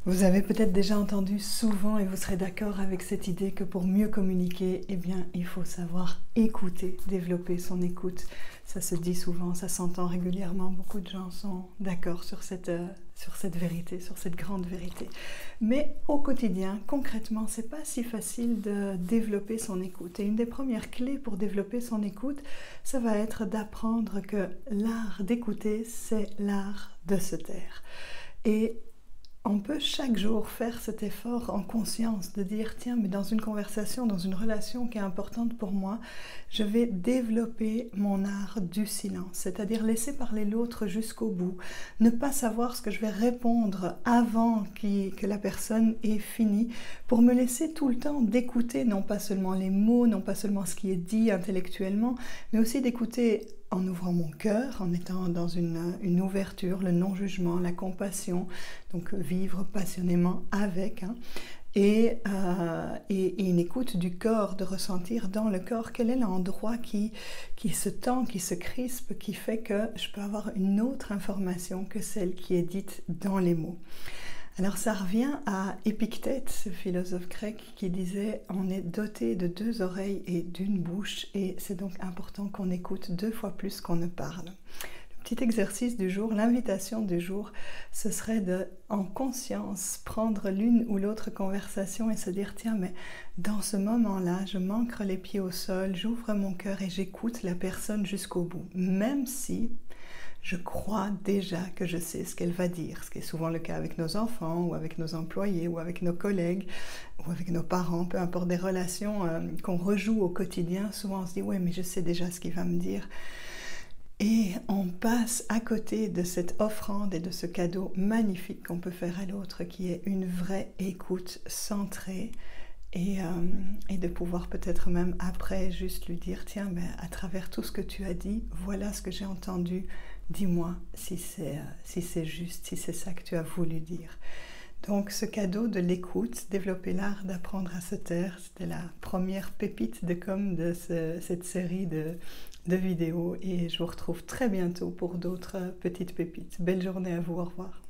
Vous avez peut-être déjà entendu souvent et vous serez d'accord avec cette idée que pour mieux communiquer, eh bien, il faut savoir écouter, développer son écoute. Ça se dit souvent, ça s'entend régulièrement. Beaucoup de gens sont d'accord sur cette vérité, sur cette grande vérité. Mais au quotidien, concrètement, c'est pas si facile de développer son écoute. Et une des premières clés pour développer son écoute, ça va être d'apprendre que l'art d'écouter, c'est l'art de se taire. Et on peut chaque jour faire cet effort en conscience de dire tiens, mais dans une conversation, dans une relation qui est importante pour moi, je vais développer mon art du silence, c'est-à-dire laisser parler l'autre jusqu'au bout, ne pas savoir ce que je vais répondre avant que la personne ait fini, pour me laisser tout le temps d'écouter non pas seulement les mots, non pas seulement ce qui est dit intellectuellement, mais aussi d'écouter en ouvrant mon cœur, en étant dans une ouverture, le non-jugement, la compassion, donc vivre passionnément avec, et une écoute du corps, de ressentir dans le corps quel est l'endroit qui se tend, qui se crispe, qui fait que je peux avoir une autre information que celle qui est dite dans les mots. Alors ça revient à Épictète, ce philosophe grec qui disait « on est doté de 2 oreilles et d'une bouche et c'est donc important qu'on écoute 2 fois plus qu'on ne parle ». Le petit exercice du jour, l'invitation du jour, ce serait de, en conscience, prendre l'une ou l'autre conversation et se dire « tiens, mais dans ce moment-là, je m'ancre les pieds au sol, j'ouvre mon cœur et j'écoute la personne jusqu'au bout, même si… » je crois déjà que je sais ce qu'elle va dire, ce qui est souvent le cas avec nos enfants ou avec nos employés ou avec nos collègues ou avec nos parents, peu importe des relations qu'on rejoue au quotidien. Souvent on se dit « ouais, mais je sais déjà ce qu'il va me dire ». Et on passe à côté de cette offrande et de ce cadeau magnifique qu'on peut faire à l'autre qui est une vraie écoute centrée. Et de pouvoir peut-être même après juste lui dire « tiens, ben, à travers tout ce que tu as dit, voilà ce que j'ai entendu, dis-moi si c'est juste, si c'est ça que tu as voulu dire ». Donc ce cadeau de l'écoute, développer l'art d'apprendre à se taire, c'était la première pépite de com de cette série de vidéos et je vous retrouve très bientôt pour d'autres petites pépites. Belle journée à vous, au revoir.